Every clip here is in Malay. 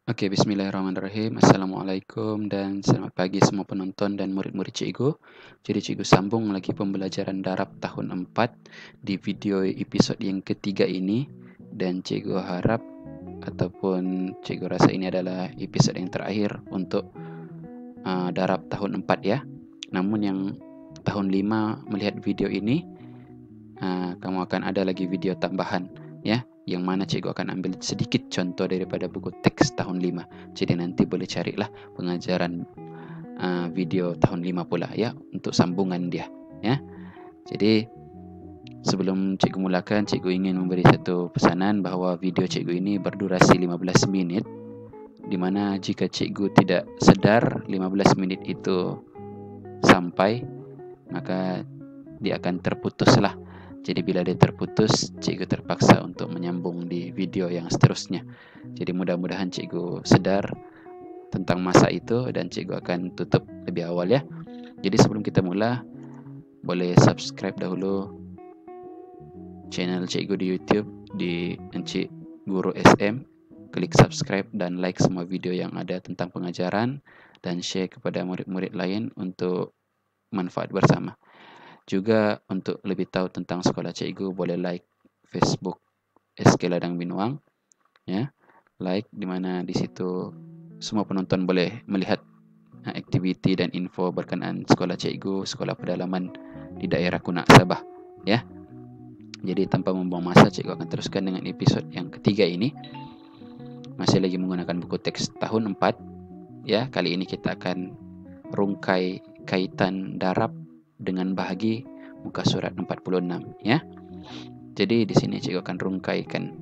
Oke, bismillahirrahmanirrahim. Assalamualaikum dan selamat pagi semua penonton dan murid-murid cikgu. Jadi cikgu sambung lagi pembelajaran darab tahun 4 di video episod yang ketiga ini. Dan cikgu harap ataupun cikgu rasa ini adalah episod yang terakhir untuk darab tahun 4 ya. Namun yang tahun 5 melihat video ini, kamu akan ada lagi video tambahan ya, yang mana cikgu akan ambil sedikit contoh daripada buku teks tahun 5. Jadi nanti boleh carilah pengajaran video tahun 5 pula ya, untuk sambungan dia ya. Jadi sebelum cikgu mulakan, cikgu ingin memberi satu pesanan bahawa video cikgu ini berdurasi 15 minit, di mana jika cikgu tidak sedar 15 minit itu sampai, maka dia akan terputuslah. Jadi bila dia terputus, cikgu terpaksa untuk menyambung di video yang seterusnya. Jadi mudah-mudahan cikgu sedar tentang masa itu dan cikgu akan tutup lebih awal ya. Jadi sebelum kita mula, boleh subscribe dahulu channel cikgu di YouTube di Encik Guru SM. Klik subscribe dan like semua video yang ada tentang pengajaran dan share kepada murid-murid lain untuk manfaat bersama. Juga untuk lebih tahu tentang sekolah cikgu, boleh like Facebook SK Ladang Binuang ya. Like di mana di situ semua penonton boleh melihat aktiviti dan info berkenaan sekolah cikgu, sekolah pedalaman di daerah Kunak Sabah ya. Jadi tanpa membuang masa, cikgu akan teruskan dengan episod yang ketiga ini. Masih lagi menggunakan buku teks tahun 4 ya. Kali ini kita akan rungkai kaitan darab dengan bahagi muka surat 46 ya. Jadi di sini cikgu akan rungkaikan.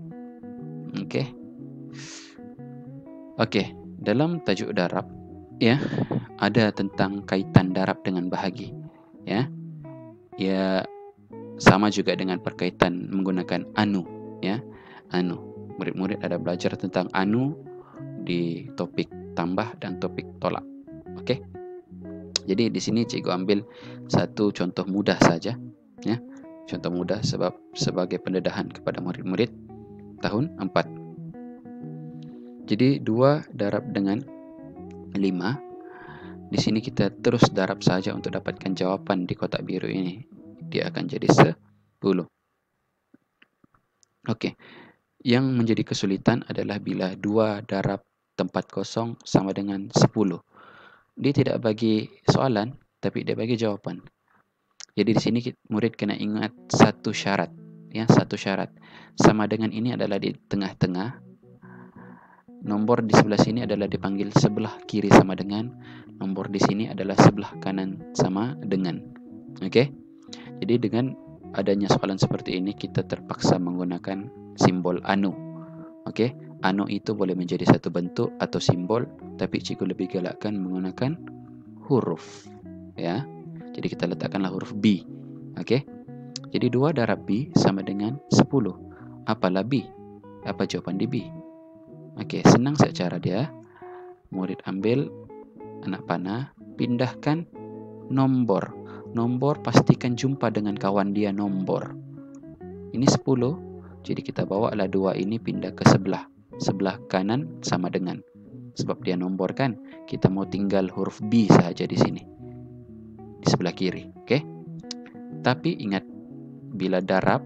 Okey, dalam tajuk darab ya, ada tentang kaitan darab dengan bahagi ya. Ya sama juga dengan perkaitan menggunakan anu ya. Anu. Murid-murid ada belajar tentang anu di topik tambah dan topik tolak. Okey. Jadi di sini cikgu ambil satu contoh mudah saja ya. Contoh mudah sebab sebagai pendedahan kepada murid-murid tahun 4. Jadi 2 darab dengan 5. Di sini kita terus darab saja untuk dapatkan jawapan di kotak biru ini. Dia akan jadi 10. Okey. Yang menjadi kesulitan adalah bila 2 darab tempat kosong sama dengan 10. Dia tidak bagi soalan, tapi dia bagi jawapan. Jadi di sini murid kena ingat satu syarat ya, satu syarat. Sama dengan ini adalah di tengah-tengah. Nombor di sebelah sini adalah dipanggil sebelah kiri sama dengan, nombor di sini adalah sebelah kanan sama dengan. Okey. Jadi dengan adanya soalan seperti ini, kita terpaksa menggunakan simbol anu. Okey. Anu itu boleh menjadi satu bentuk atau simbol, tapi cikgu lebih galakkan menggunakan huruf ya. Jadi kita letakkanlah huruf B. Okey. Jadi 2 darab B sama dengan 10. Apalah B? Apa jawapan di B? Okey, senang saja cara dia. Murid ambil anak panah, pindahkan nombor. Nombor pastikan jumpa dengan kawan dia nombor. Ini 10. Jadi kita bawalah 2 ini pindah ke sebelah. Sebelah kanan sama dengan. Sebab dia nombor kan. Kita mau tinggal huruf B saja di sini. Di sebelah kiri. Okey. Tapi ingat, bila darab,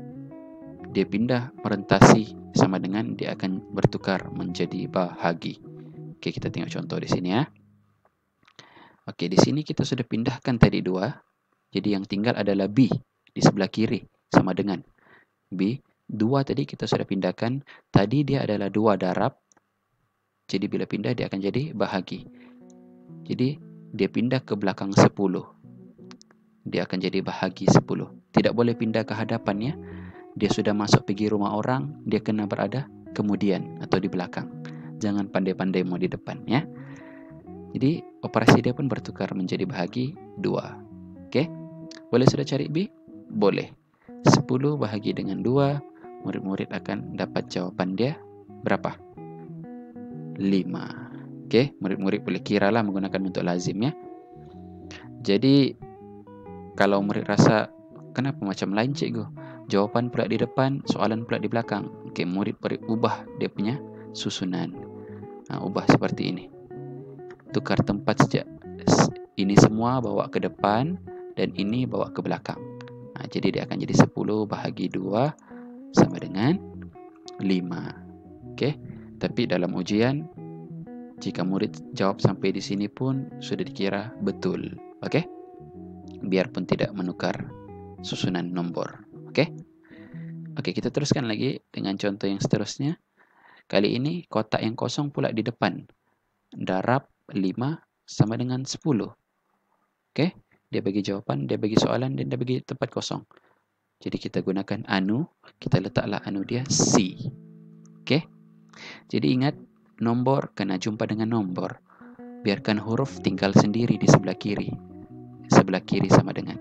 dia pindah merentasi sama dengan, dia akan bertukar menjadi bahagi. Okey, kita tengok contoh di sini ya. Okey, di sini kita sudah pindahkan tadi 2. Jadi yang tinggal adalah B di sebelah kiri sama dengan B. 2 tadi kita sudah pindahkan. Tadi dia adalah 2 darab. Jadi bila pindah dia akan jadi bahagi. Jadi dia pindah ke belakang 10. Dia akan jadi bahagi 10. Tidak boleh pindah ke hadapan ya. Dia sudah masuk pergi rumah orang, dia kena berada kemudian atau di belakang. Jangan pandai-pandai mau di depan ya. Jadi operasi dia pun bertukar menjadi bahagi 2. Okey. Boleh sudah cari B? Boleh. 10 bahagi dengan 2. Murid-murid akan dapat jawapan dia berapa? 5. Okey, murid-murid boleh kiralah menggunakan bentuk lazim ya. Jadi kalau murid rasa kenapa macam lain cikgu? Jawapan pula di depan, soalan pula di belakang. Okey, murid ubah dia punya susunan. Ubah seperti ini. Tukar tempat sejak ini semua bawa ke depan dan ini bawa ke belakang. Jadi dia akan jadi 10 bahagi 2 sama dengan 5. Okey. Tapi dalam ujian, jika murid jawab sampai di sini pun sudah dikira betul. Okey. Biarpun tidak menukar susunan nombor. Okey. Okey, kita teruskan lagi dengan contoh yang seterusnya. Kali ini kotak yang kosong pula di depan. Darab 5 sama dengan 10. Okey. Dia bagi jawapan, dia bagi soalan, dan dia bagi tempat kosong. Jadi kita gunakan anu, kita letaklah anu dia C. Okey. Jadi ingat, nombor kena jumpa dengan nombor. Biarkan huruf tinggal sendiri di sebelah kiri. Sebelah kiri sama dengan.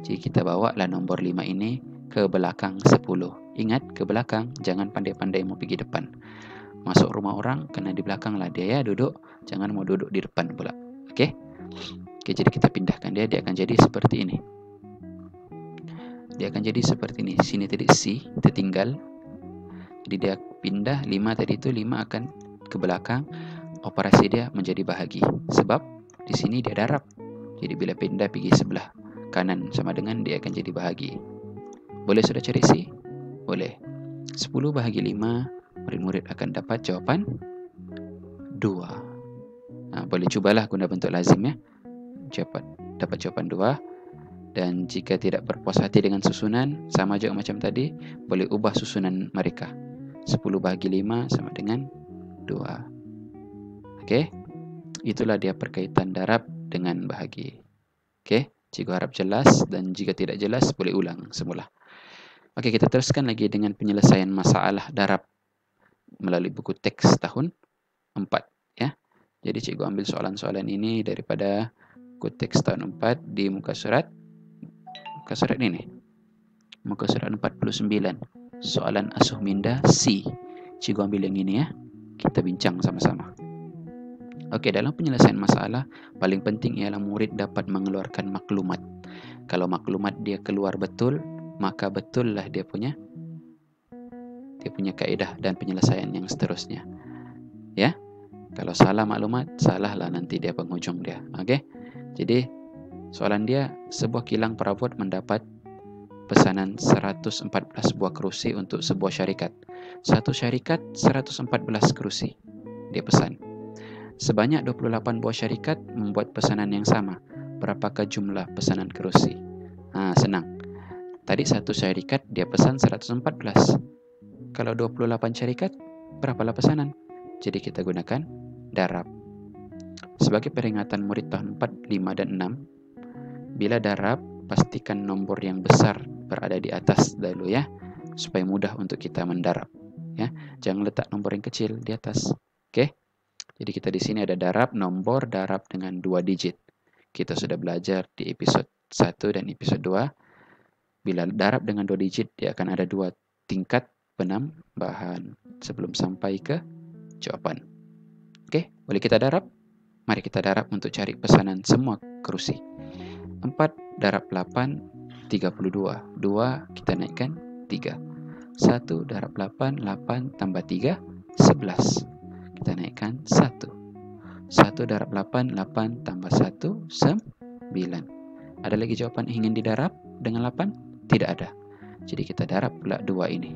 Jadi kita bawa lah nombor 5 ini ke belakang 10. Ingat, ke belakang, jangan pandai-pandai mau pergi depan. Masuk rumah orang, kena di belakang lah dia ya duduk. Jangan mau duduk di depan pula. Okey. Okey, jadi kita pindahkan dia akan jadi seperti ini. Dia akan jadi seperti ini. Sini tadi C, tertinggal. Jadi dia pindah 5 tadi itu, 5 akan ke belakang. Operasi dia menjadi bahagi. Sebab di sini dia darab. Jadi bila pindah pergi sebelah kanan sama dengan dia akan jadi bahagi. Boleh sudah cari C? Boleh. 10 bahagi 5, murid-murid akan dapat jawapan 2. Boleh cubalah guna bentuk lazim ya. Dapat jawapan 2. Dan jika tidak berpuas hati dengan susunan, sama juga macam tadi, boleh ubah susunan mereka. 10 bahagi 5 sama dengan 2. Okey. Itulah dia perkaitan darab dengan bahagi. Okey. Cikgu harap jelas, dan jika tidak jelas, boleh ulang semula. Okey, kita teruskan lagi dengan penyelesaian masalah darab melalui buku teks tahun 4. Ya. Jadi cikgu ambil soalan-soalan ini daripada buku teks tahun 4 di muka surat ini. Muka surat 49. Soalan asuh minda C. Cikgu ambil yang ini ya. Kita bincang sama-sama. Okey, dalam penyelesaian masalah, paling penting ialah murid dapat mengeluarkan maklumat. Kalau maklumat dia keluar betul, maka betullah dia punya kaedah dan penyelesaian yang seterusnya. Ya. Kalau salah maklumat, salahlah nanti dia penghujung dia. Okey. Jadi soalan dia, sebuah kilang perabot mendapat pesanan 114 buah kerusi untuk sebuah syarikat. Satu syarikat 114 kerusi dia pesan. Sebanyak 28 buah syarikat membuat pesanan yang sama. Berapakah jumlah pesanan kerusi? Senang. Tadi satu syarikat dia pesan 114. Kalau 28 syarikat, berapalah pesanan? Jadi kita gunakan darab. Sebagai peringatan murid tahun 4, 5 dan 6, bila darab, pastikan nombor yang besar berada di atas dulu ya, supaya mudah untuk kita mendarab. Ya, jangan letak nombor yang kecil di atas. Okey. Jadi kita di sini ada darab, nombor darab dengan 2 digit. Kita sudah belajar di episod 1 dan episod 2. Bila darab dengan 2 digit, dia akan ada 2 tingkat penambahan sebelum sampai ke jawapan. Okey, boleh kita darab? Mari kita darab untuk cari pesanan semua kerusi. 4 darab 8, 32. 2 kita naikkan 3. 1 darab 8, 8 tambah 3, 11. Kita naikkan 1. 1 darab 8, 8 tambah 1, 9. Ada lagi jawapan ingin didarab dengan 8? Tidak ada. Jadi kita darab pula 2 ini.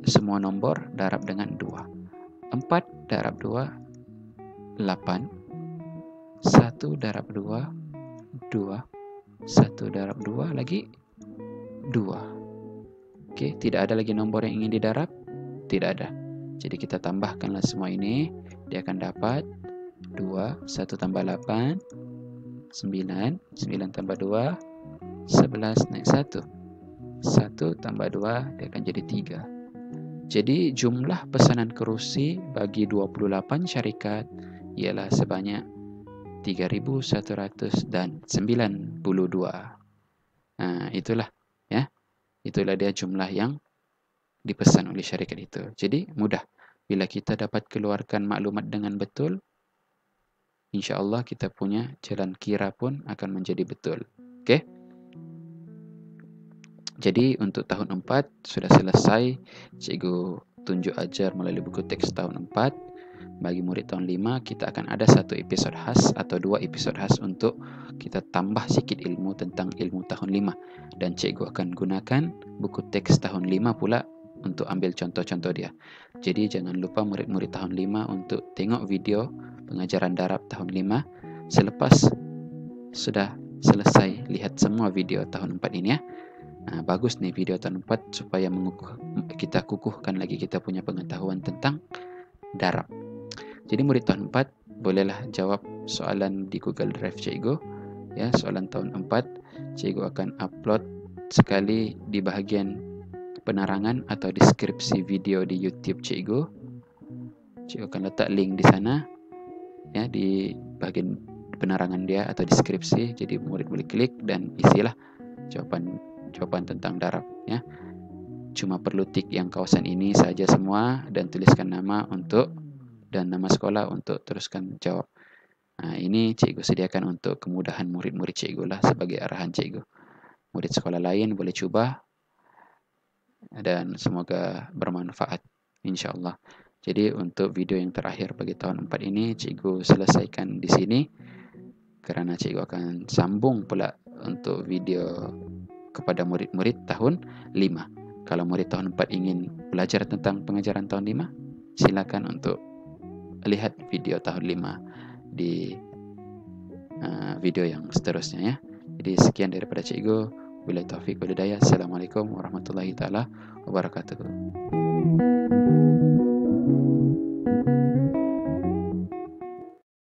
Semua nombor darab dengan 2. 4 darab 2, 8. 1 darab 2, 2. 1 darab 2 lagi 2. Okey, tidak ada lagi nombor yang ingin didarab? Tidak ada. Jadi kita tambahkanlah semua ini. Dia akan dapat 2, 1 tambah 8, 9. 9 tambah 2, 11 naik 1. 1 tambah 2, dia akan jadi 3. Jadi jumlah pesanan kerusi bagi 28 syarikat ialah sebanyak 3,192. Itulah ya. Itulah dia jumlah yang dipesan oleh syarikat itu. Jadi mudah. Bila kita dapat keluarkan maklumat dengan betul, insya-Allah kita punya jalan kira pun akan menjadi betul. Okey? Jadi untuk tahun 4 sudah selesai. Cikgu tunjuk ajar melalui buku teks tahun 4. bagi murid tahun 5 kita akan ada satu episod khas atau 2 episod khas untuk kita tambah sikit ilmu tentang ilmu tahun 5, dan cikgu akan gunakan buku teks tahun 5 pula untuk ambil contoh-contoh dia. Jadi jangan lupa murid-murid tahun 5 untuk tengok video pengajaran darab tahun 5 selepas sudah selesai lihat semua video tahun 4 ini ya. Bagus nih video tahun 4 supaya kita kukuhkan lagi kita punya pengetahuan tentang darab. Jadi murid tahun 4 bolehlah jawab soalan di Google Drive cikgu ya. Soalan tahun 4 cikgu akan upload sekali di bahagian penerangan atau deskripsi video di YouTube cikgu. Cikgu akan letak link di sana ya, di bahagian penerangan dia atau deskripsi. Jadi murid boleh klik dan isilah jawapan tentang darab ya. Cuma perlu tik yang kawasan ini saja semua dan tuliskan nama dan nama sekolah untuk teruskan jawab. Ini cikgu sediakan untuk kemudahan murid-murid cikgu lah sebagai arahan cikgu. Murid sekolah lain boleh cuba dan semoga bermanfaat insyaallah. Jadi untuk video yang terakhir bagi tahun 4 ini cikgu selesaikan di sini, kerana cikgu akan sambung pula untuk video kepada murid-murid tahun 5. Kalau murid tahun 4 ingin belajar tentang pengajaran tahun 5, silakan untuk lihat video tahun 5 di video yang seterusnya ya. Jadi sekian daripada cikgu. Wabillahi taufiq wal hidayah. Assalamualaikum warahmatullahi taala wabarakatuh.